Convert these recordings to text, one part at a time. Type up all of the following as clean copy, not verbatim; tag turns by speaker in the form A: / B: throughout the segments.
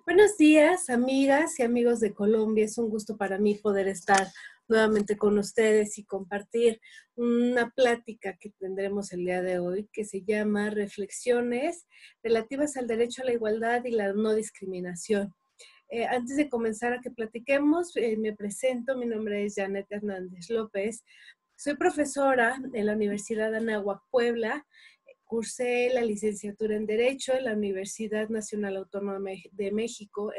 A: Buenos días, amigas y amigos de Colombia. Es un gusto para mí poder estar nuevamente con ustedes y compartir una plática que tendremos el día de hoy que se llama Reflexiones relativas al derecho a la igualdad y la no discriminación. Antes de comenzar a que platiquemos, me presento. Mi nombre es Janet Hernández López. Soy profesora en la Universidad de Anáhuac, Puebla. Cursé la licenciatura en Derecho en la Universidad Nacional Autónoma de México,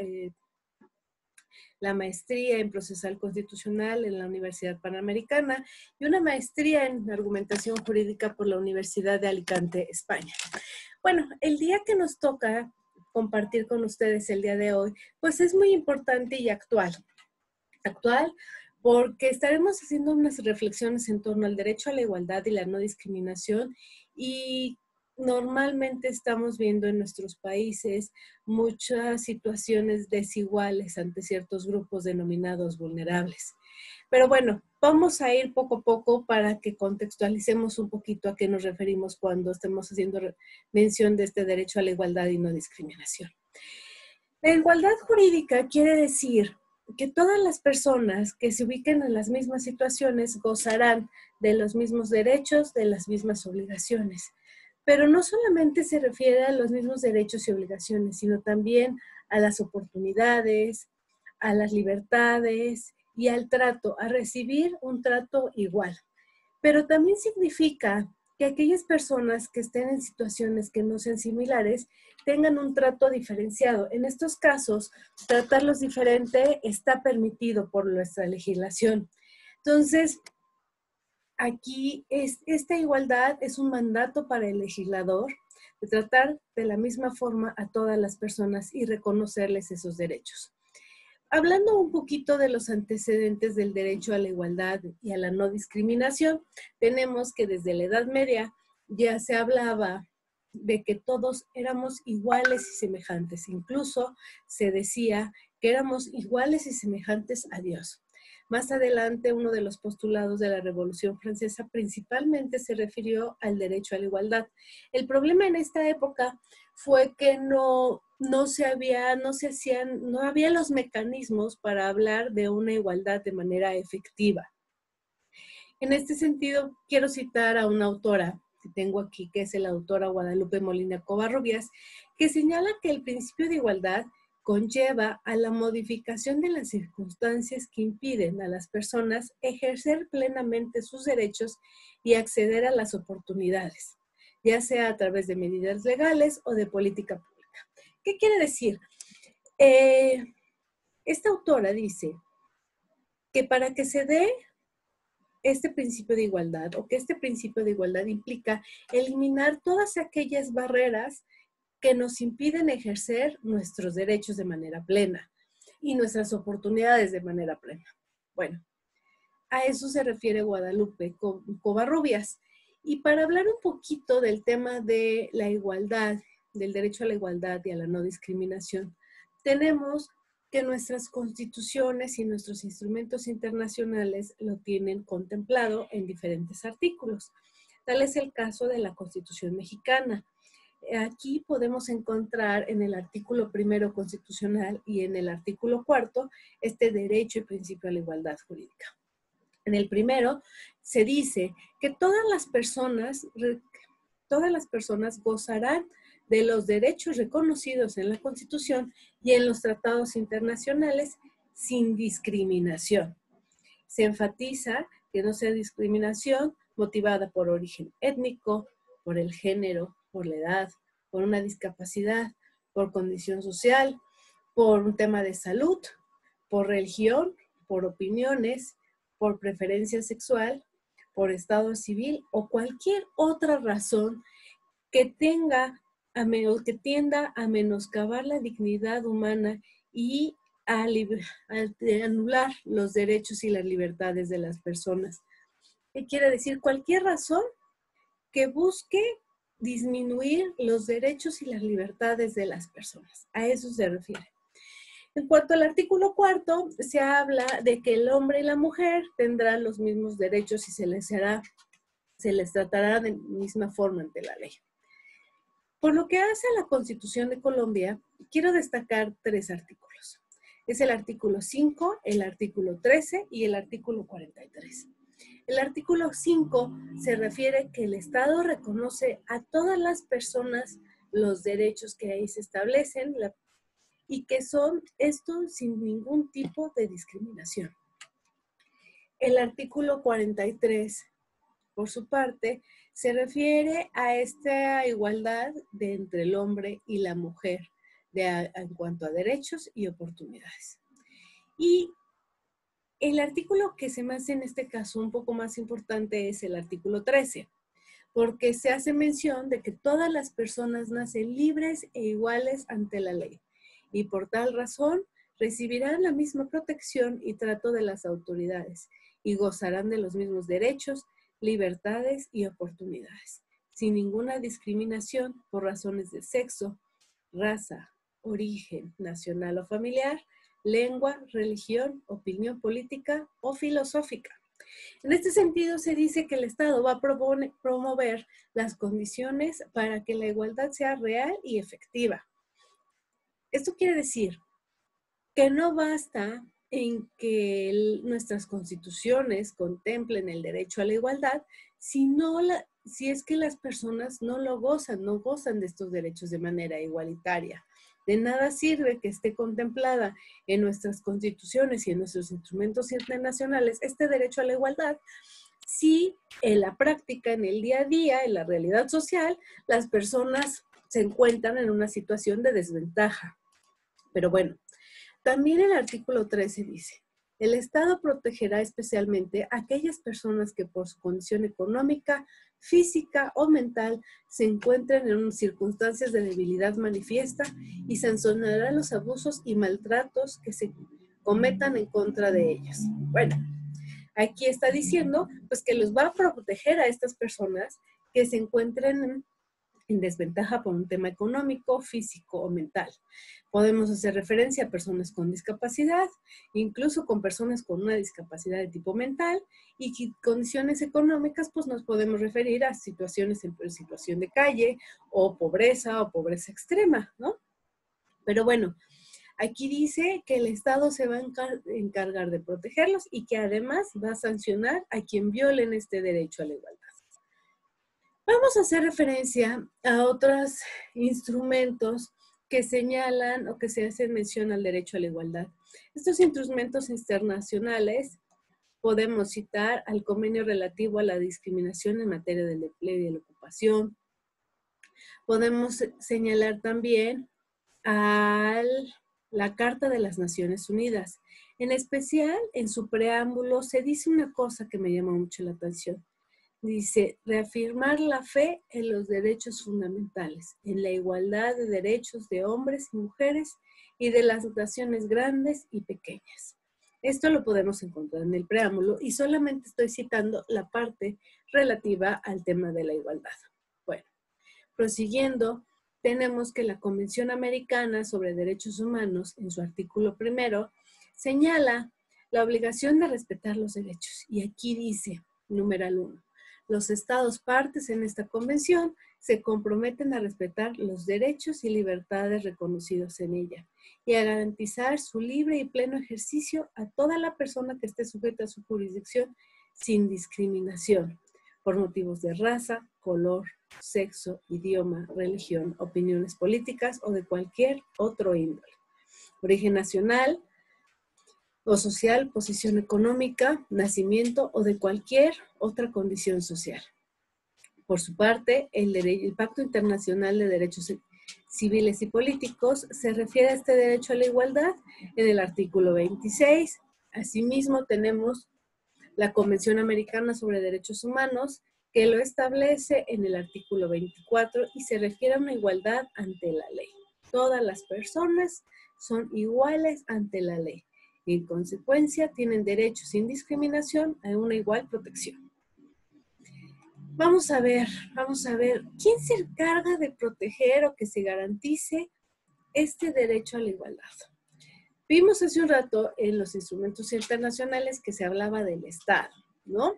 A: la maestría en Procesal Constitucional en la Universidad Panamericana y una maestría en Argumentación Jurídica por la Universidad de Alicante, España. Bueno, el día que nos toca compartir con ustedes el día de hoy, pues es muy importante y actual. Actual porque estaremos haciendo unas reflexiones en torno al derecho a la igualdad y la no discriminación, y normalmente estamos viendo en nuestros países muchas situaciones desiguales ante ciertos grupos denominados vulnerables. Pero bueno, vamos a ir poco a poco para que contextualicemos un poquito a qué nos referimos cuando estemos haciendo mención de este derecho a la igualdad y no discriminación. La igualdad jurídica quiere decir que todas las personas que se ubiquen en las mismas situaciones gozarán de los mismos derechos, de las mismas obligaciones. Pero no solamente se refiere a los mismos derechos y obligaciones, sino también a las oportunidades, a las libertades y al trato, a recibir un trato igual. Pero también significa que aquellas personas que estén en situaciones que no sean similares tengan un trato diferenciado. En estos casos, tratarlos diferente está permitido por nuestra legislación. Entonces, aquí esta igualdad es un mandato para el legislador de tratar de la misma forma a todas las personas y reconocerles esos derechos. Hablando un poquito de los antecedentes del derecho a la igualdad y a la no discriminación, tenemos que desde la Edad Media ya se hablaba de que todos éramos iguales y semejantes. Incluso se decía que éramos iguales y semejantes a Dios. Más adelante, uno de los postulados de la Revolución Francesa principalmente se refirió al derecho a la igualdad. El problema en esta época fue que no había los mecanismos para hablar de una igualdad de manera efectiva. En este sentido, quiero citar a una autora que tengo aquí, que es la autora Guadalupe Molina Covarrubias, que señala que el principio de igualdad conlleva a la modificación de las circunstancias que impiden a las personas ejercer plenamente sus derechos y acceder a las oportunidades, ya sea a través de medidas legales o de política pública. ¿Qué quiere decir? Esta autora dice que para que se dé este principio de igualdad, o que este principio de igualdad implica eliminar todas aquellas barreras que nos impiden ejercer nuestros derechos de manera plena y nuestras oportunidades de manera plena. Bueno, a eso se refiere Guadalupe Covarrubias. Y para hablar un poquito del tema de la igualdad, del derecho a la igualdad y a la no discriminación, tenemos que nuestras constituciones y nuestros instrumentos internacionales lo tienen contemplado en diferentes artículos. Tal es el caso de la Constitución mexicana. Aquí podemos encontrar en el artículo 1 constitucional y en el artículo 4 este derecho y principio a la igualdad jurídica. En el primero se dice que todas las personas gozarán de los derechos reconocidos en la Constitución y en los tratados internacionales sin discriminación. Se enfatiza que no sea discriminación motivada por origen étnico, por el género, por la edad, por una discapacidad, por condición social, por un tema de salud, por religión, por opiniones, por preferencia sexual, por estado civil o cualquier otra razón que tienda a menoscabar la dignidad humana y a anular los derechos y las libertades de las personas. ¿Qué quiere decir? Cualquier razón que busque disminuir los derechos y las libertades de las personas. A eso se refiere. En cuanto al artículo 4, se habla de que el hombre y la mujer tendrán los mismos derechos y se les tratará de misma forma ante la ley. Por lo que hace a la Constitución de Colombia, quiero destacar 3 artículos. Es el artículo 5, el artículo 13 y el artículo 43. El artículo 5 se refiere que el Estado reconoce a todas las personas los derechos que ahí se establecen y que son estos sin ningún tipo de discriminación. El artículo 43, por su parte, se refiere a esta igualdad entre el hombre y la mujer en cuanto a derechos y oportunidades. Y el artículo que se me hace en este caso un poco más importante es el artículo 13, porque se hace mención de que todas las personas nacen libres e iguales ante la ley y por tal razón recibirán la misma protección y trato de las autoridades y gozarán de los mismos derechos, libertades y oportunidades, sin ninguna discriminación por razones de sexo, raza, origen nacional o familiar, lengua, religión, opinión política o filosófica. En este sentido, se dice que el Estado va a promover las condiciones para que la igualdad sea real y efectiva. Esto quiere decir que no basta en que nuestras constituciones contemplen el derecho a la igualdad, si es que las personas no gozan de estos derechos de manera igualitaria. De nada sirve que esté contemplada en nuestras constituciones y en nuestros instrumentos internacionales este derecho a la igualdad si en la práctica, en el día a día, en la realidad social, las personas se encuentran en una situación de desventaja. Pero bueno, también el artículo 13 dice, el Estado protegerá especialmente a aquellas personas que por su condición económica, física o mental se encuentren en circunstancias de debilidad manifiesta y sancionará los abusos y maltratos que se cometan en contra de ellos. Bueno, aquí está diciendo pues que los va a proteger a estas personas que se encuentren en desventaja por un tema económico, físico o mental. Podemos hacer referencia a personas con discapacidad, incluso con personas con una discapacidad de tipo mental y condiciones económicas, pues nos podemos referir a situaciones en situación de calle o pobreza extrema, ¿no? Pero bueno, aquí dice que el Estado se va a encargar de protegerlos y que además va a sancionar a quien violen este derecho a la igualdad. Vamos a hacer referencia a otros instrumentos que señalan o que se hacen mención al derecho a la igualdad. Estos instrumentos internacionales podemos citar al convenio relativo a la discriminación en materia del empleo y de la ocupación. Podemos señalar también a la Carta de las Naciones Unidas. En especial, en su preámbulo se dice una cosa que me llama mucho la atención. Dice, reafirmar la fe en los derechos fundamentales, en la igualdad de derechos de hombres y mujeres y de las naciones grandes y pequeñas. Esto lo podemos encontrar en el preámbulo y solamente estoy citando la parte relativa al tema de la igualdad. Bueno, prosiguiendo, tenemos que la Convención Americana sobre Derechos Humanos, en su artículo 1, señala la obligación de respetar los derechos. Y aquí dice, numeral 1, los estados partes en esta convención se comprometen a respetar los derechos y libertades reconocidos en ella y a garantizar su libre y pleno ejercicio a toda la persona que esté sujeta a su jurisdicción sin discriminación por motivos de raza, color, sexo, idioma, religión, opiniones políticas o de cualquier otro índole, origen nacional o social, posición económica, nacimiento o de cualquier otra condición social. Por su parte, el Pacto Internacional de Derechos Civiles y Políticos se refiere a este derecho a la igualdad en el artículo 26. Asimismo, tenemos la Convención Americana sobre Derechos Humanos, que lo establece en el artículo 24 y se refiere a una igualdad ante la ley. Todas las personas son iguales ante la ley. Y en consecuencia tienen derecho sin discriminación a una igual protección. Vamos a ver, ¿quién se encarga de proteger o que se garantice este derecho a la igualdad? Vimos hace un rato en los instrumentos internacionales que se hablaba del Estado, ¿no?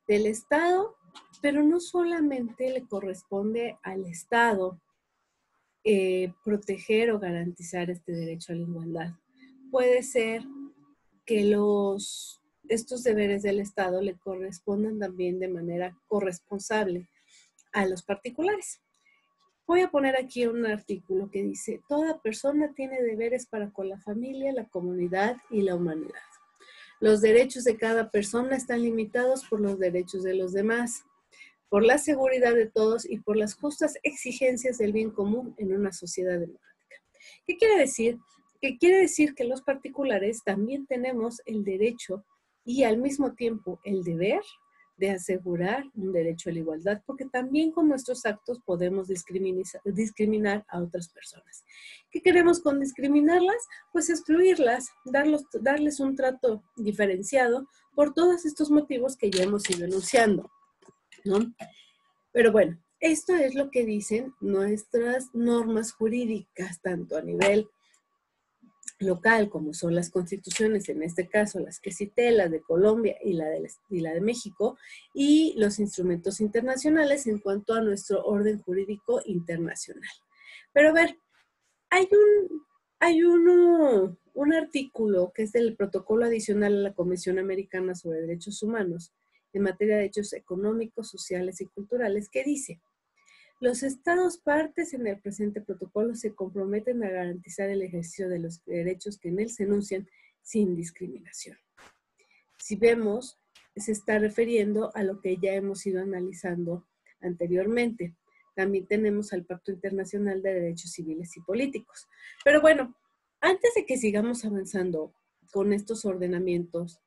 A: Del Estado Pero no solamente le corresponde al Estado proteger o garantizar este derecho a la igualdad. Puede ser que estos deberes del Estado le correspondan también de manera corresponsable a los particulares. Voy a poner aquí un artículo que dice: toda persona tiene deberes para con la familia, la comunidad y la humanidad. Los derechos de cada persona están limitados por los derechos de los demás, por la seguridad de todos y por las justas exigencias del bien común en una sociedad democrática. ¿Qué quiere decir? Que quiere decir que los particulares también tenemos el derecho y al mismo tiempo el deber de asegurar un derecho a la igualdad, porque también con nuestros actos podemos discriminar a otras personas. ¿Qué queremos con discriminarlas? Pues excluirlas, darles un trato diferenciado por todos estos motivos que ya hemos ido enunciando, ¿no? Pero bueno, esto es lo que dicen nuestras normas jurídicas, tanto a nivel local, como son las constituciones, en este caso las que cité, la de Colombia y la de México, y los instrumentos internacionales en cuanto a nuestro orden jurídico internacional. Pero a ver, hay un artículo que es del protocolo adicional a la Convención Americana sobre Derechos Humanos en materia de derechos económicos, sociales y culturales que dice: los Estados partes en el presente protocolo se comprometen a garantizar el ejercicio de los derechos que en él se enuncian sin discriminación. Si vemos, se está refiriendo a lo que ya hemos ido analizando anteriormente. También tenemos al Pacto Internacional de Derechos Civiles y Políticos. Pero bueno, antes de que sigamos avanzando con estos ordenamientos,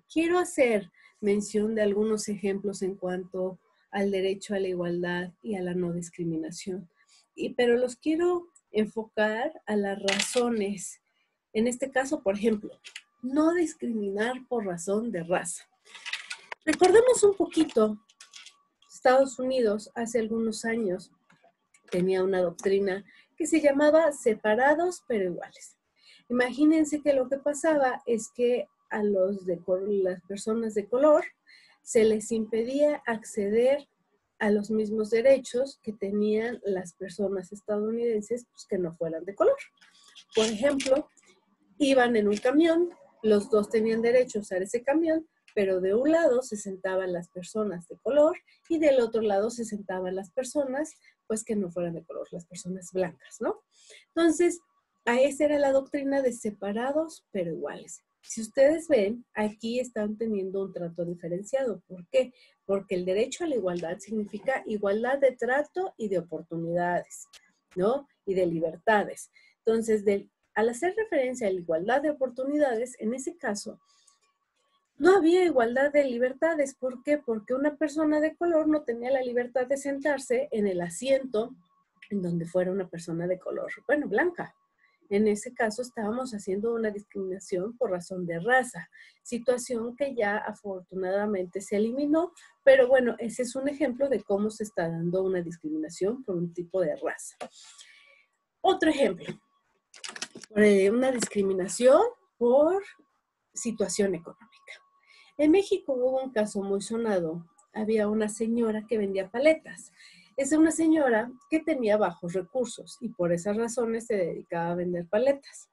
A: quiero hacer mención de algunos ejemplos en cuanto al derecho a la igualdad y a la no discriminación. Pero los quiero enfocar a las razones. En este caso, por ejemplo, no discriminar por razón de raza. Recordemos un poquito, Estados Unidos hace algunos años tenía una doctrina que se llamaba separados pero iguales. Imagínense que lo que pasaba es que a las personas de color se les impedía acceder a los mismos derechos que tenían las personas estadounidenses, pues, que no fueran de color. Por ejemplo, iban en un camión, los dos tenían derecho a usar ese camión, pero de un lado se sentaban las personas de color y del otro lado se sentaban las personas, pues, que no fueran de color, las personas blancas, ¿no? Entonces, esa era la doctrina de separados pero iguales. Si ustedes ven, aquí están teniendo un trato diferenciado. ¿Por qué? Porque el derecho a la igualdad significa igualdad de trato y de oportunidades, ¿no? Y de libertades. Entonces, al hacer referencia a la igualdad de oportunidades, en ese caso, no había igualdad de libertades. ¿Por qué? Porque una persona de color no tenía la libertad de sentarse en el asiento en donde fuera una persona de color, bueno, blanca. En ese caso estábamos haciendo una discriminación por razón de raza, situación que ya afortunadamente se eliminó, pero bueno, ese es un ejemplo de cómo se está dando una discriminación por un tipo de raza. Otro ejemplo, una discriminación por situación económica. En México hubo un caso muy sonado. Había una señora que vendía paletas. Es una señora que tenía bajos recursos y por esas razones se dedicaba a vender paletas.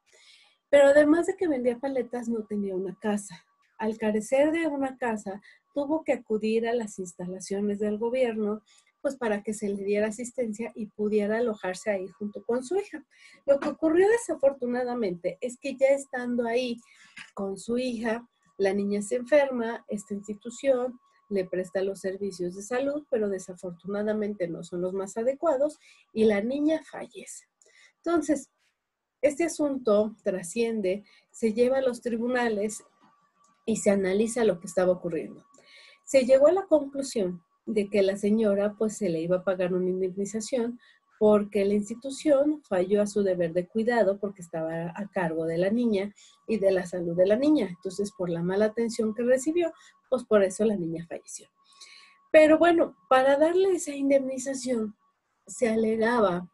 A: Pero además de que vendía paletas, no tenía una casa. Al carecer de una casa, tuvo que acudir a las instalaciones del gobierno, pues para que se le diera asistencia y pudiera alojarse ahí junto con su hija. Lo que ocurrió desafortunadamente es que ya estando ahí con su hija, la niña se enferma, esta institución le presta los servicios de salud, pero desafortunadamente no son los más adecuados y la niña fallece. Entonces, este asunto trasciende, se lleva a los tribunales y se analiza lo que estaba ocurriendo. Se llegó a la conclusión de que la señora pues se le iba a pagar una indemnización porque la institución falló a su deber de cuidado porque estaba a cargo de la niña y de la salud de la niña. Entonces, por la mala atención que recibió, pues por eso la niña falleció. Pero bueno, para darle esa indemnización, se alegaba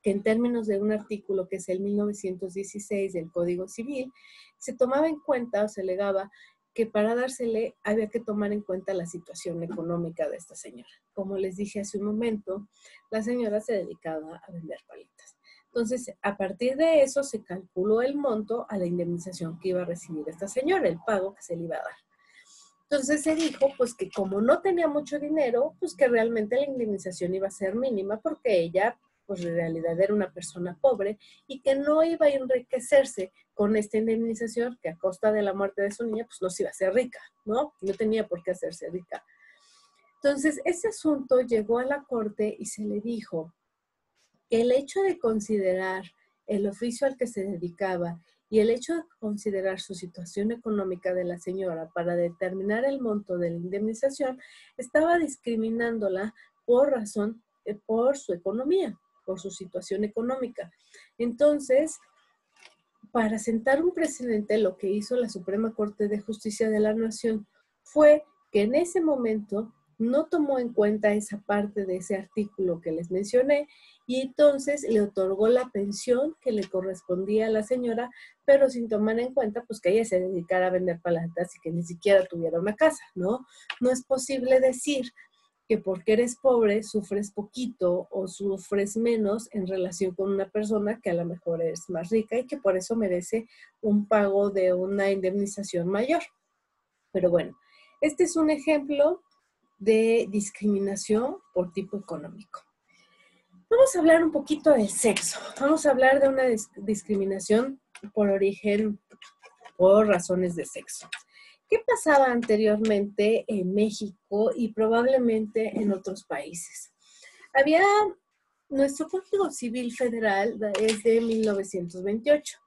A: que en términos de un artículo que es el 1916 del Código Civil, se tomaba en cuenta o se alegaba que para dársele había que tomar en cuenta la situación económica de esta señora. Como les dije hace un momento, la señora se dedicaba a vender paletas. Entonces, a partir de eso se calculó el monto a la indemnización que iba a recibir esta señora, el pago que se le iba a dar. Entonces se dijo, pues que como no tenía mucho dinero, pues que realmente la indemnización iba a ser mínima porque ella, pues en realidad era una persona pobre y que no iba a enriquecerse con esta indemnización, que a costa de la muerte de su niña, pues no se iba a hacer rica, ¿no? No tenía por qué hacerse rica. Entonces, ese asunto llegó a la corte y se le dijo que el hecho de considerar el oficio al que se dedicaba y el hecho de considerar su situación económica de la señora para determinar el monto de la indemnización estaba discriminándola por razón, por su economía, por su situación económica. Entonces, para sentar un precedente, lo que hizo la Suprema Corte de Justicia de la Nación fue que en ese momento no tomó en cuenta esa parte de ese artículo que les mencioné y entonces le otorgó la pensión que le correspondía a la señora, pero sin tomar en cuenta pues que ella se dedicara a vender paletas y que ni siquiera tuviera una casa, ¿no? No es posible decir que porque eres pobre sufres poquito o sufres menos en relación con una persona que a lo mejor es más rica y que por eso merece un pago de una indemnización mayor. Pero bueno, este es un ejemplo de discriminación por tipo económico. Vamos a hablar un poquito del sexo. Vamos a hablar de una discriminación por origen, por razones de sexo. ¿Qué pasaba anteriormente en México y probablemente en otros países? Nuestro Código Civil Federal es de 1928.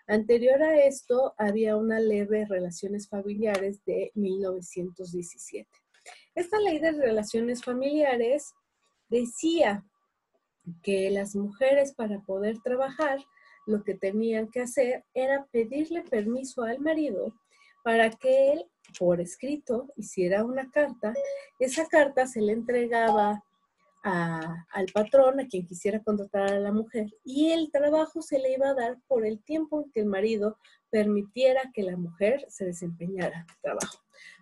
A: Anterior a esto, había una ley de relaciones familiares de 1917. Esta ley de relaciones familiares decía que las mujeres para poder trabajar, lo que tenían que hacer era pedirle permiso al marido para que él, por escrito, hiciera una carta. Esa carta se le entregaba al patrón, a quien quisiera contratar a la mujer, y el trabajo se le iba a dar por el tiempo en que el marido permitiera que la mujer se desempeñara el trabajo.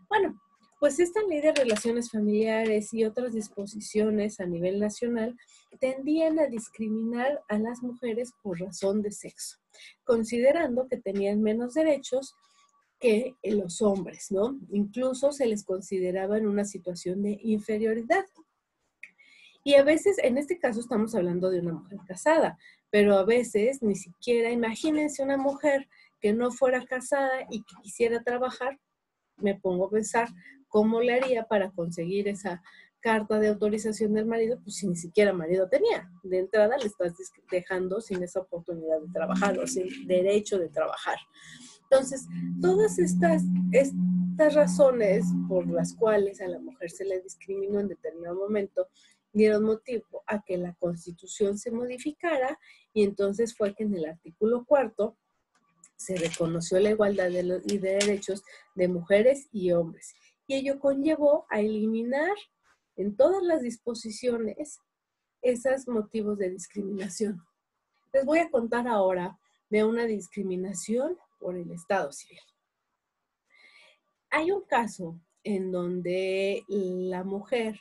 A: Bueno, pues esta ley de relaciones familiares y otras disposiciones a nivel nacional tendían a discriminar a las mujeres por razón de sexo, considerando que tenían menos derechos que los hombres, ¿no? Incluso se les consideraba en una situación de inferioridad. Y a veces, en este caso estamos hablando de una mujer casada, pero a veces ni siquiera, imagínense una mujer que no fuera casada y que quisiera trabajar, me pongo a pensar cómo le haría para conseguir esa carta de autorización del marido, pues si ni siquiera marido tenía. De entrada le estás dejando sin esa oportunidad de trabajar o sin derecho de trabajar. Entonces, todas estas razones por las cuales a la mujer se le discriminó en determinado momento dieron motivo a que la Constitución se modificara y entonces fue que en el artículo 4 se reconoció la igualdad de derechos de mujeres y hombres. Y ello conllevó a eliminar en todas las disposiciones esos motivos de discriminación. Les voy a contar ahora de una discriminación por el Estado civil. Hay un caso en donde la mujer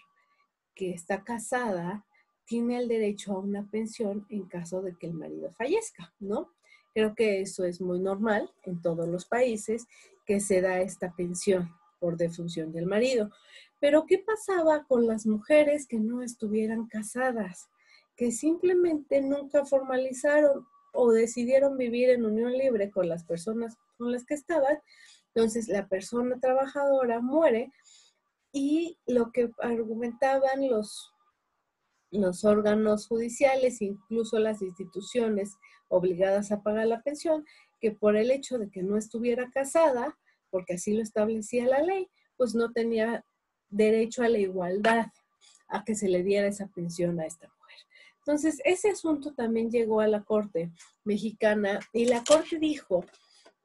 A: que está casada tiene el derecho a una pensión en caso de que el marido fallezca, ¿no? Creo que eso es muy normal en todos los países que se da esta pensión por defunción del marido. Pero ¿qué pasaba con las mujeres que no estuvieran casadas? Que simplemente nunca formalizaron o decidieron vivir en unión libre con las personas con las que estaban. Entonces la persona trabajadora muere y lo que argumentaban los órganos judiciales, incluso las instituciones obligadas a pagar la pensión, que por el hecho de que no estuviera casada, porque así lo establecía la ley, pues no tenía derecho a la igualdad, a que se le diera esa pensión a esta mujer. Entonces, ese asunto también llegó a la Corte mexicana y la Corte dijo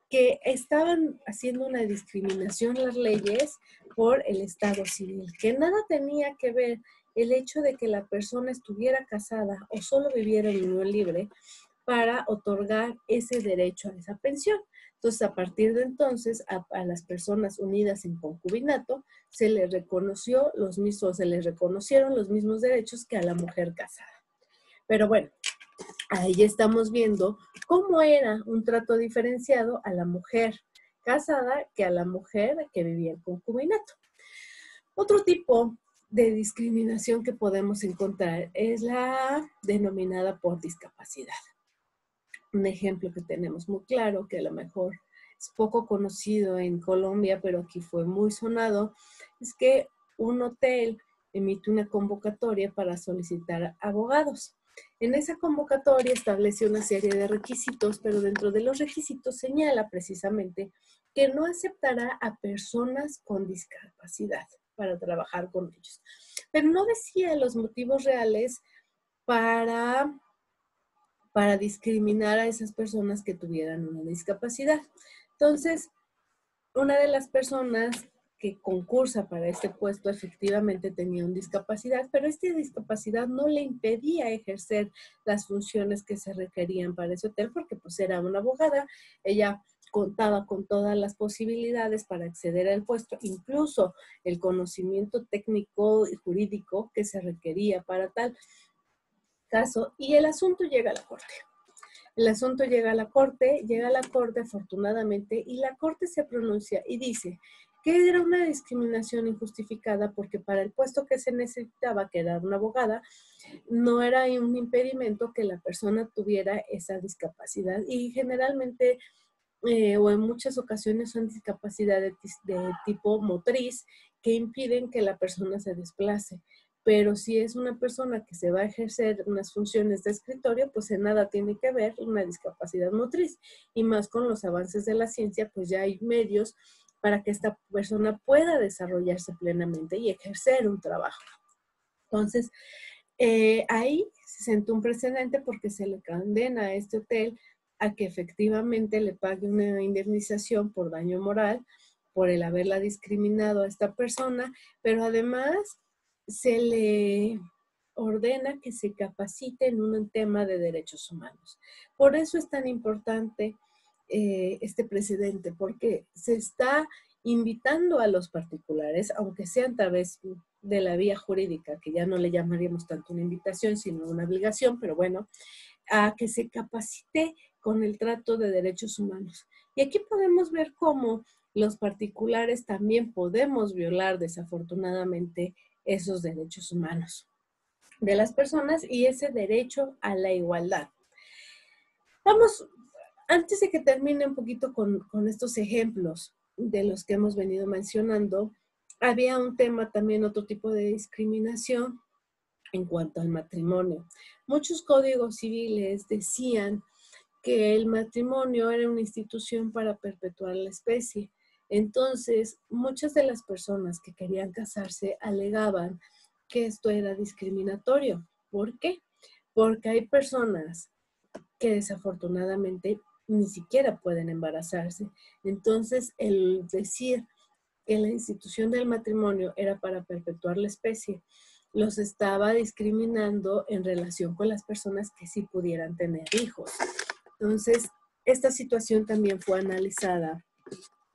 A: que estaban haciendo una discriminación las leyes por el Estado civil, que nada tenía que ver el hecho de que la persona estuviera casada o solo viviera en unión libre para otorgar ese derecho a esa pensión, Entonces, a partir de entonces, a las personas unidas en concubinato se les reconoció los mismos, se les reconocieron los mismos derechos que a la mujer casada. Pero bueno, ahí estamos viendo cómo era un trato diferenciado a la mujer casada que a la mujer que vivía en concubinato. Otro tipo de discriminación que podemos encontrar es la denominada por discapacidad. Un ejemplo que tenemos muy claro, que a lo mejor es poco conocido en Colombia, pero aquí fue muy sonado, es que un hotel emite una convocatoria para solicitar abogados. En esa convocatoria establece una serie de requisitos, pero dentro de los requisitos señala precisamente que no aceptará a personas con discapacidad para trabajar con ellos. Pero no decía los motivos reales para discriminar a esas personas que tuvieran una discapacidad. Entonces, una de las personas que concursa para este puesto efectivamente tenía una discapacidad, pero esta discapacidad no le impedía ejercer las funciones que se requerían para ese hotel porque pues era una abogada, ella contaba con todas las posibilidades para acceder al puesto, incluso el conocimiento técnico y jurídico que se requería para tal caso, y el asunto llega a la corte. El asunto llega a la corte afortunadamente, y la corte se pronuncia y dice que era una discriminación injustificada porque para el puesto que se necesitaba, que era una abogada, no era un impedimento que la persona tuviera esa discapacidad y generalmente o en muchas ocasiones son discapacidades de tipo motriz que impiden que la persona se desplace. Pero si es una persona que se va a ejercer unas funciones de escritorio, pues en nada tiene que ver una discapacidad motriz. Y más con los avances de la ciencia, pues ya hay medios para que esta persona pueda desarrollarse plenamente y ejercer un trabajo. Entonces, ahí se sentó un precedente porque se le condena a este hotel a que efectivamente le pague una indemnización por daño moral, por el haberla discriminado a esta persona, pero además se le ordena que se capacite en un tema de derechos humanos. Por eso es tan importante este precedente, porque se está invitando a los particulares, aunque sean tal vez de la vía jurídica, que ya no le llamaríamos tanto una invitación, sino una obligación, pero bueno, a que se capacite con el trato de derechos humanos. Y aquí podemos ver cómo los particulares también podemos violar desafortunadamente esos derechos humanos de las personas y ese derecho a la igualdad. Vamos, antes de que termine un poquito con estos ejemplos de los que hemos venido mencionando, había un tema también, otro tipo de discriminación en cuanto al matrimonio. Muchos códigos civiles decían que el matrimonio era una institución para perpetuar la especie. Entonces, muchas de las personas que querían casarse alegaban que esto era discriminatorio. ¿Por qué? Porque hay personas que desafortunadamente ni siquiera pueden embarazarse. Entonces, el decir que la institución del matrimonio era para perpetuar la especie, los estaba discriminando en relación con las personas que sí pudieran tener hijos. Entonces, esta situación también fue analizada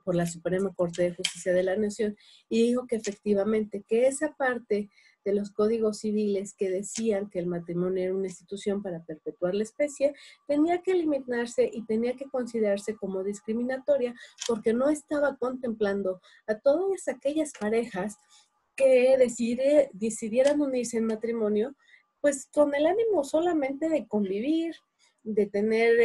A: por la Suprema Corte de Justicia de la Nación y dijo que efectivamente que esa parte de los códigos civiles que decían que el matrimonio era una institución para perpetuar la especie, tenía que eliminarse y tenía que considerarse como discriminatoria porque no estaba contemplando a todas aquellas parejas que decidieran unirse en matrimonio, pues con el ánimo solamente de convivir, de tener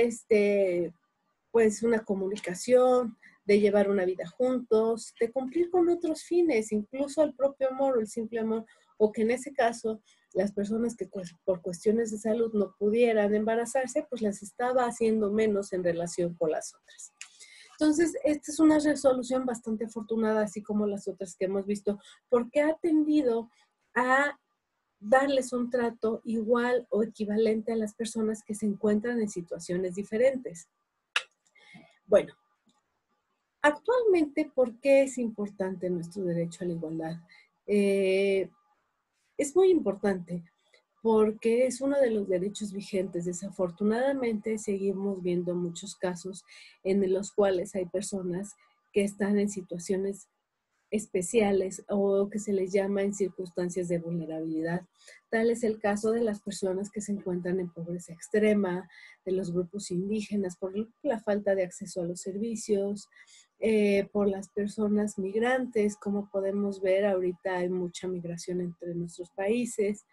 A: pues una comunicación, de llevar una vida juntos, de cumplir con otros fines, incluso el propio amor o el simple amor, o que en ese caso las personas que por cuestiones de salud no pudieran embarazarse, pues las estaba haciendo menos en relación con las otras. Entonces, esta es una resolución bastante afortunada, así como las otras que hemos visto, porque ha tendido a darles un trato igual o equivalente a las personas que se encuentran en situaciones diferentes. Bueno, actualmente, ¿por qué es importante nuestro derecho a la igualdad? Es muy importante porque es uno de los derechos vigentes. Desafortunadamente, seguimos viendo muchos casos en los cuales hay personas que están en situaciones especiales o que se les llama en circunstancias de vulnerabilidad. Tal es el caso de las personas que se encuentran en pobreza extrema, de los grupos indígenas, por la falta de acceso a los servicios, por las personas migrantes. Como podemos ver, ahorita hay mucha migración entre nuestros países.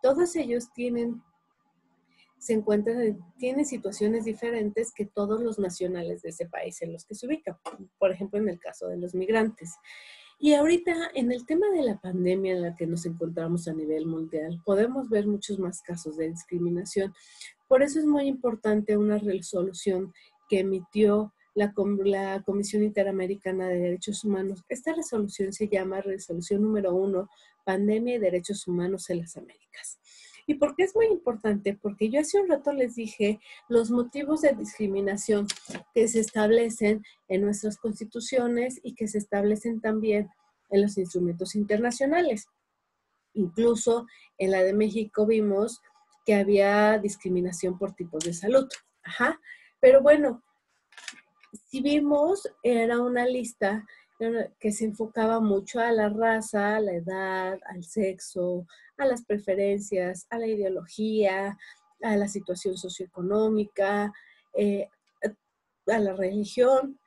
A: Todos ellos tienen situaciones diferentes que todos los nacionales de ese país en los que se ubican, por ejemplo, en el caso de los migrantes. Y ahorita, en el tema de la pandemia en la que nos encontramos a nivel mundial, podemos ver muchos más casos de discriminación. Por eso es muy importante una resolución que emitió la Comisión Interamericana de Derechos Humanos. Esta resolución se llama Resolución número 1, Pandemia y Derechos Humanos en las Américas. ¿Y por qué es muy importante? Porque yo hace un rato les dije los motivos de discriminación que se establecen en nuestras constituciones y que se establecen también en los instrumentos internacionales. Incluso en la de México vimos que había discriminación por tipos de salud. Ajá. Pero bueno, si vimos, era una lista que se enfocaba mucho a la raza, a la edad, al sexo, a las preferencias, a la ideología, a la situación socioeconómica, a la religión.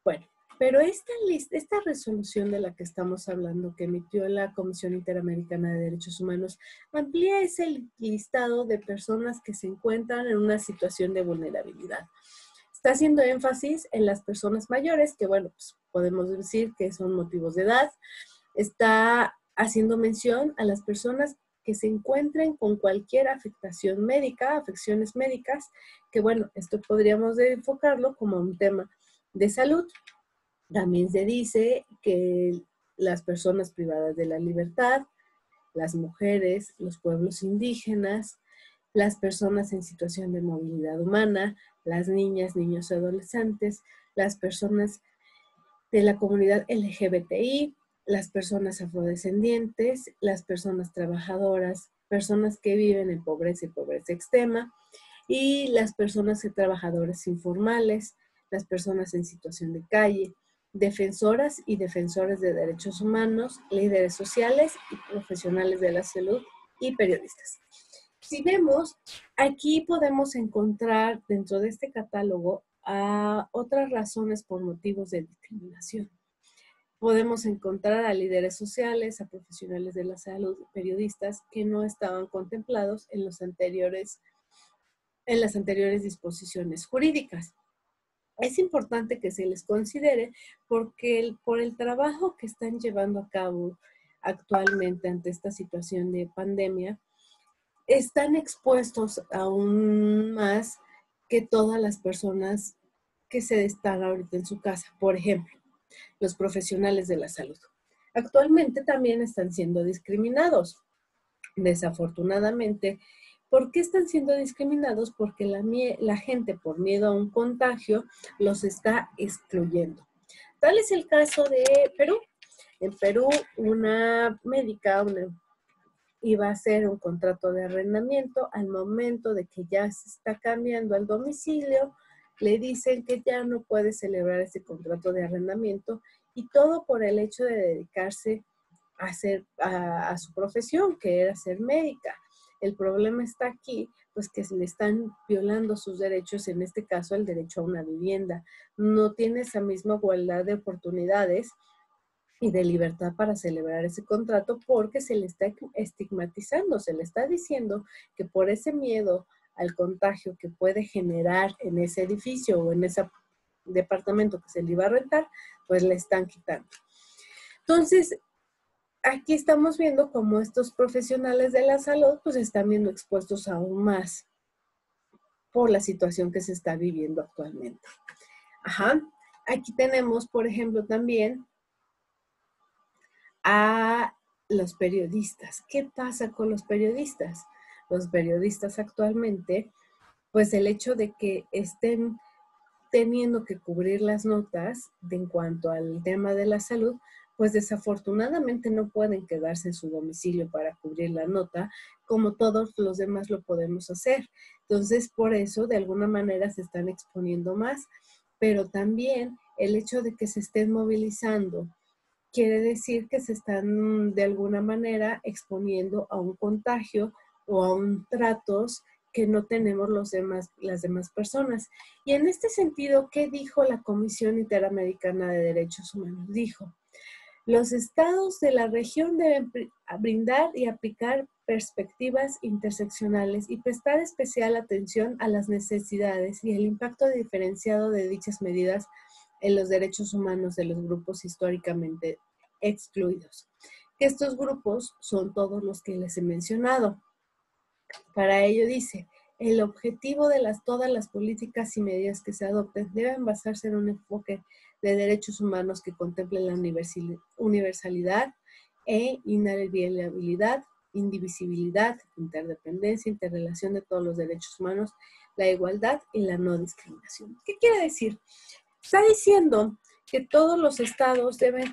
A: Bueno, pero esta resolución de la que estamos hablando, que emitió la Comisión Interamericana de Derechos Humanos, amplía ese listado de personas que se encuentran en una situación de vulnerabilidad. Está haciendo énfasis en las personas mayores, que bueno, pues podemos decir que son motivos de edad. Está haciendo mención a las personas que se encuentren con cualquier afectación médica, afecciones médicas, que bueno, esto podríamos enfocarlo como un tema de salud. También se dice que las personas privadas de la libertad, las mujeres, los pueblos indígenas, las personas en situación de movilidad humana, las niñas, niños y adolescentes, las personas de la comunidad LGBTI, las personas afrodescendientes, las personas trabajadoras, personas que viven en pobreza y pobreza extrema, y las personas trabajadores informales, las personas en situación de calle, defensoras y defensores de derechos humanos, líderes sociales y profesionales de la salud y periodistas. Si vemos, aquí podemos encontrar dentro de este catálogo a otras razones por motivos de discriminación. Podemos encontrar a líderes sociales, a profesionales de la salud, periodistas que no estaban contemplados en las anteriores disposiciones jurídicas. Es importante que se les considere porque por el trabajo que están llevando a cabo actualmente ante esta situación de pandemia, están expuestos aún más que todas las personas que se están ahorita en su casa. Por ejemplo, los profesionales de la salud. Actualmente también están siendo discriminados. Desafortunadamente, ¿por qué están siendo discriminados? Porque la gente, por miedo a un contagio, los está excluyendo. Tal es el caso de Perú. En Perú, una médica iba a hacer un contrato de arrendamiento. Al momento de que ya se está cambiando el domicilio, le dicen que ya no puede celebrar ese contrato de arrendamiento, y todo por el hecho de dedicarse a su profesión, que era ser médica. El problema está aquí, pues que se le están violando sus derechos, en este caso el derecho a una vivienda. No tiene esa misma igualdad de oportunidades y de libertad para celebrar ese contrato, porque se le está estigmatizando, se le está diciendo que por ese miedo al contagio que puede generar en ese edificio o en ese departamento que se le iba a rentar, pues le están quitando. Entonces, aquí estamos viendo cómo estos profesionales de la salud pues están viendo expuestos aún más por la situación que se está viviendo actualmente. Ajá. Aquí tenemos, por ejemplo, también a los periodistas. ¿Qué pasa con los periodistas? Los periodistas actualmente, pues el hecho de que estén teniendo que cubrir las notas en cuanto al tema de la salud, pues desafortunadamente no pueden quedarse en su domicilio para cubrir la nota, como todos los demás lo podemos hacer. Entonces, por eso, de alguna manera, se están exponiendo más, pero también el hecho de que se estén movilizando quiere decir que se están de alguna manera exponiendo a un contagio o a un tratos que no tenemos las demás personas. Y en este sentido, ¿qué dijo la Comisión Interamericana de Derechos Humanos? Dijo: los estados de la región deben brindar y aplicar perspectivas interseccionales y prestar especial atención a las necesidades y el impacto diferenciado de dichas medidas en los derechos humanos de los grupos históricamente excluidos. Que estos grupos son todos los que les he mencionado. Para ello dice: el objetivo de todas las políticas y medidas que se adopten deben basarse en un enfoque de derechos humanos que contemplen la universalidad e inalienabilidad, indivisibilidad, interdependencia, interrelación de todos los derechos humanos, la igualdad y la no discriminación. ¿Qué quiere decir? Está diciendo que todos los estados deben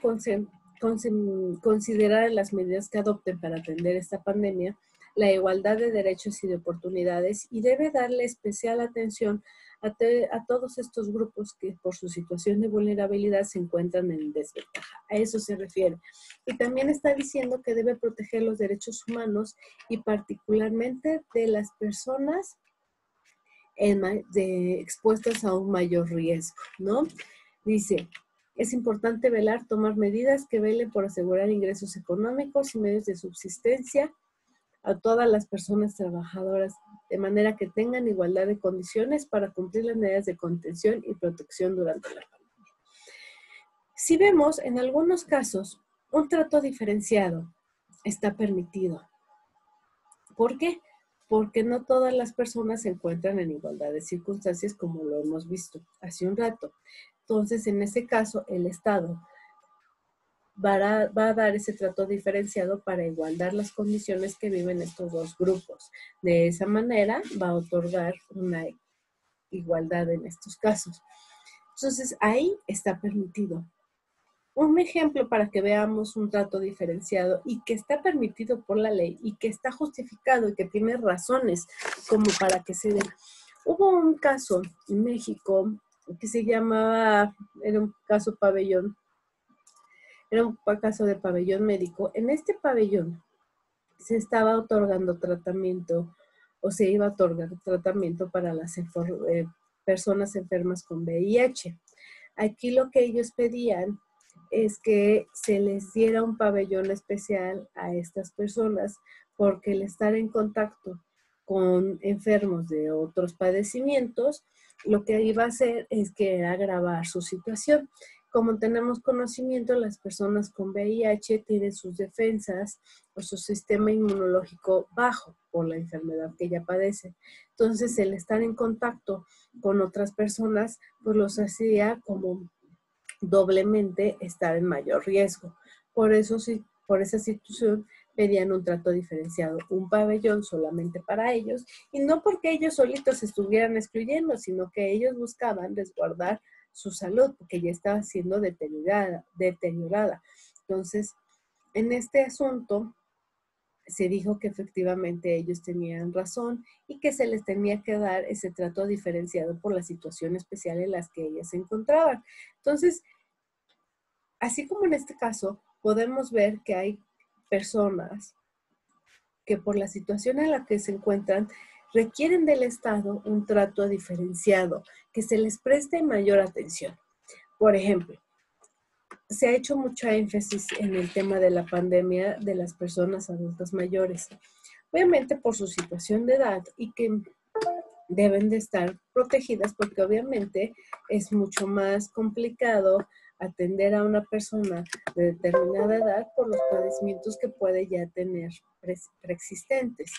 A: considerar en las medidas que adopten para atender esta pandemia la igualdad de derechos y de oportunidades, y debe darle especial atención a todos estos grupos que por su situación de vulnerabilidad se encuentran en desventaja. A eso se refiere. Y también está diciendo que debe proteger los derechos humanos y particularmente de las personas expuestas a un mayor riesgo, ¿no? Dice: es importante tomar medidas que velen por asegurar ingresos económicos y medios de subsistencia a todas las personas trabajadoras, de manera que tengan igualdad de condiciones para cumplir las medidas de contención y protección durante la pandemia. Si vemos, en algunos casos, un trato diferenciado está permitido. ¿Por qué? Porque no todas las personas se encuentran en igualdad de circunstancias, como lo hemos visto hace un rato. Entonces, en ese caso, el Estado va a dar ese trato diferenciado para igualar las condiciones que viven estos dos grupos. De esa manera va a otorgar una igualdad en estos casos. Entonces, ahí está permitido. Un ejemplo para que veamos un trato diferenciado y que está permitido por la ley y que está justificado y que tiene razones como para que se den. Hubo un caso en México que se llamaba, era un caso pabellón, era un caso de pabellón médico. En este pabellón se estaba otorgando tratamiento o se iba a otorgar tratamiento para las personas enfermas con VIH. Aquí lo que ellos pedían es que se les diera un pabellón especial a estas personas, porque el estar en contacto con enfermos de otros padecimientos, lo que iba a hacer es que era agravar su situación. Como tenemos conocimiento, las personas con VIH tienen sus defensas o su sistema inmunológico bajo por la enfermedad que ella padece. Entonces, el estar en contacto con otras personas, pues los hacía como doblemente estar en mayor riesgo. Por eso, por esa situación, pedían un trato diferenciado, un pabellón solamente para ellos, y no porque ellos solitos se estuvieran excluyendo, sino que ellos buscaban resguardar su salud, porque ya estaba siendo deteriorada. Entonces, en este asunto, se dijo que efectivamente ellos tenían razón y que se les tenía que dar ese trato diferenciado por la situación especial en las que ellas se encontraban. Entonces, así como en este caso, podemos ver que hay personas que por la situación en la que se encuentran requieren del Estado un trato diferenciado, que se les preste mayor atención. Por ejemplo, se ha hecho mucha énfasis en el tema de la pandemia de las personas adultas mayores, obviamente por su situación de edad y que deben de estar protegidas, porque obviamente es mucho más complicado atender a una persona de determinada edad por los padecimientos que puede ya tener preexistentes.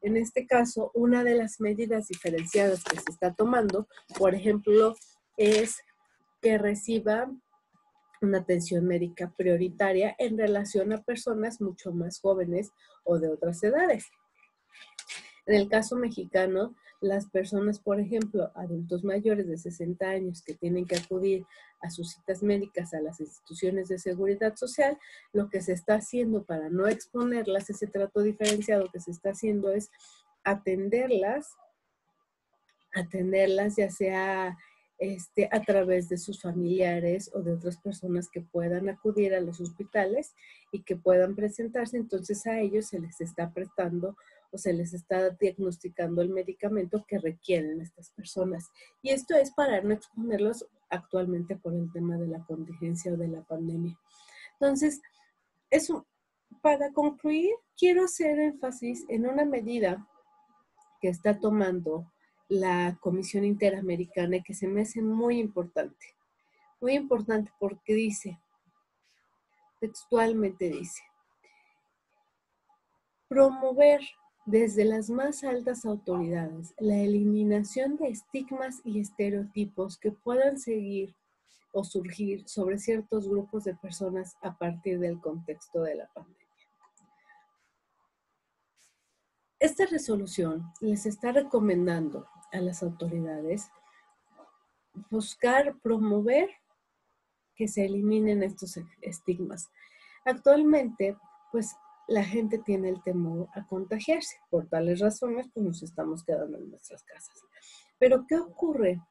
A: En este caso, una de las medidas diferenciadas que se está tomando, por ejemplo, es que reciba una atención médica prioritaria en relación a personas mucho más jóvenes o de otras edades. En el caso mexicano, Las personas, por ejemplo, adultos mayores de 60 años que tienen que acudir a sus citas médicas a las instituciones de seguridad social, lo que se está haciendo para no exponerlas, ese trato diferenciado que se está haciendo es atenderlas ya sea a través de sus familiares o de otras personas que puedan acudir a los hospitales y que puedan presentarse. Entonces a ellos se les está prestando o se les está diagnosticando el medicamento que requieren estas personas. Y esto es para no exponerlos actualmente por el tema de la contingencia o de la pandemia. Entonces, eso, para concluir, quiero hacer énfasis en una medida que está tomando la Comisión Interamericana y que se me hace muy importante porque dice, textualmente dice, promover desde las más altas autoridades la eliminación de estigmas y estereotipos que puedan seguir o surgir sobre ciertos grupos de personas a partir del contexto de la pandemia. Esta resolución les está recomendando a las autoridades buscar promover que se eliminen estos estigmas. Actualmente, pues la gente tiene el temor a contagiarse. Por tales razones, pues nos estamos quedando en nuestras casas. Pero, ¿qué ocurre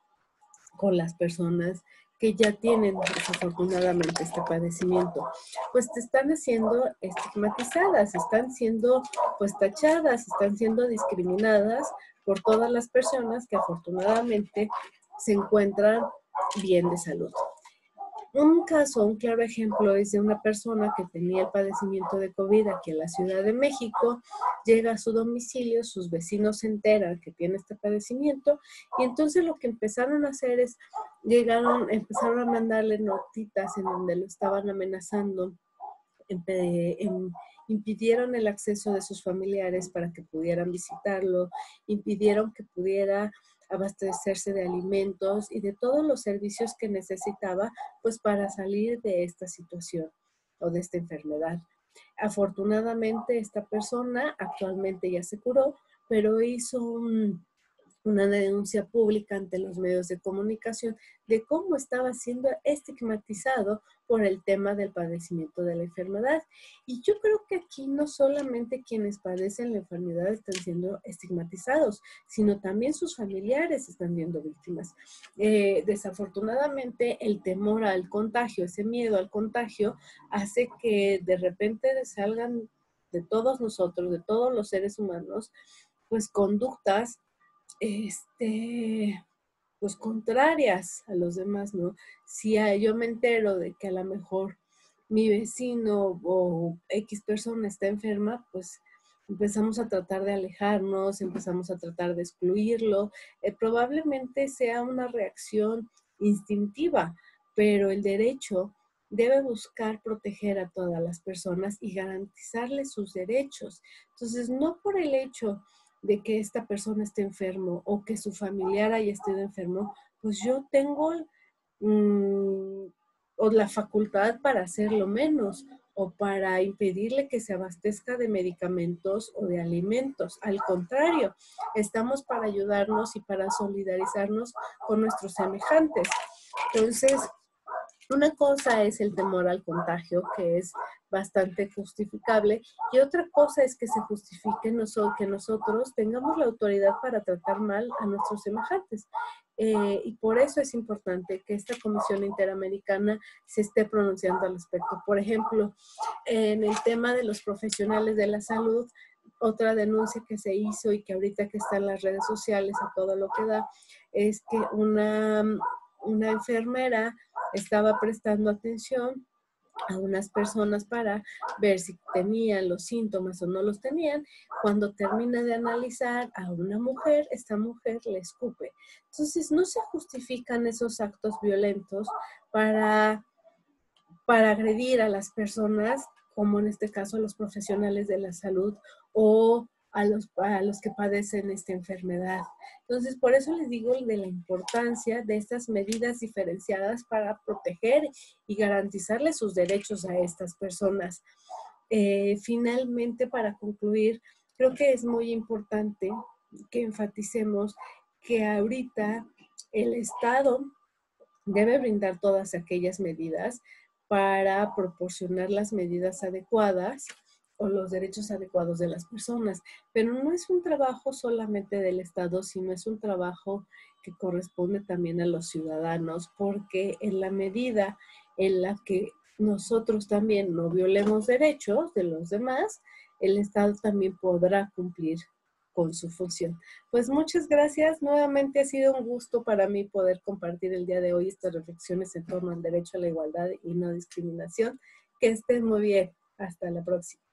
A: con las personas que ya tienen desafortunadamente este padecimiento? Pues te están haciendo estigmatizadas, están siendo pues tachadas, están siendo discriminadas por todas las personas que afortunadamente se encuentran bien de salud. Un caso, un claro ejemplo es de una persona que tenía el padecimiento de COVID aquí en la Ciudad de México, llega a su domicilio, sus vecinos se enteran que tiene este padecimiento y entonces lo que empezaron a hacer es, empezaron a mandarle notitas en donde lo estaban amenazando, impidieron el acceso de sus familiares para que pudieran visitarlo, impidieron que pudiera abastecerse de alimentos y de todos los servicios que necesitaba, pues para salir de esta situación o de esta enfermedad. Afortunadamente, esta persona actualmente ya se curó, pero hizo una denuncia pública ante los medios de comunicación de cómo estaba siendo estigmatizado por el tema del padecimiento de la enfermedad. Y yo creo que aquí no solamente quienes padecen la enfermedad están siendo estigmatizados, sino también sus familiares están siendo víctimas. Desafortunadamente, el temor al contagio, ese miedo al contagio, hace que de repente salgan de todos nosotros, de todos los seres humanos, pues conductas pues contrarias a los demás, ¿no? Si yo me entero de que a lo mejor mi vecino o X persona está enferma, pues empezamos a tratar de alejarnos, empezamos a tratar de excluirlo. Probablemente sea una reacción instintiva, pero el derecho debe buscar proteger a todas las personas y garantizarles sus derechos. Entonces, no por el hecho de que esta persona esté enfermo o que su familiar haya estado enfermo, pues yo tengo o la facultad para hacerlo menos o para impedirle que se abastezca de medicamentos o de alimentos. Al contrario, estamos para ayudarnos y para solidarizarnos con nuestros semejantes. Entonces, una cosa es el temor al contagio, que es bastante justificable, y otra cosa es que se justifique que nosotros tengamos la autoridad para tratar mal a nuestros semejantes. Y por eso es importante que esta Comisión Interamericana se esté pronunciando al respecto. Por ejemplo, en el tema de los profesionales de la salud, otra denuncia que se hizo y que ahorita que está en las redes sociales a todo lo que da, es que una enfermera estaba prestando atención a unas personas para ver si tenían los síntomas o no los tenían. Cuando termina de analizar a una mujer, esta mujer le escupe. Entonces, no se justifican esos actos violentos para agredir a las personas, como en este caso a los profesionales de la salud o a los que padecen esta enfermedad. Entonces, por eso les digo de la importancia de estas medidas diferenciadas para proteger y garantizarles sus derechos a estas personas. Finalmente, para concluir, creo que es muy importante que enfaticemos que ahorita el Estado debe brindar todas aquellas medidas para proporcionar las medidas adecuadas o los derechos adecuados de las personas. Pero no es un trabajo solamente del Estado, sino es un trabajo que corresponde también a los ciudadanos, porque en la medida en la que nosotros también no violemos derechos de los demás, el Estado también podrá cumplir con su función. Pues muchas gracias. Nuevamente ha sido un gusto para mí poder compartir el día de hoy estas reflexiones en torno al derecho a la igualdad y no discriminación. Que estén muy bien. Hasta la próxima.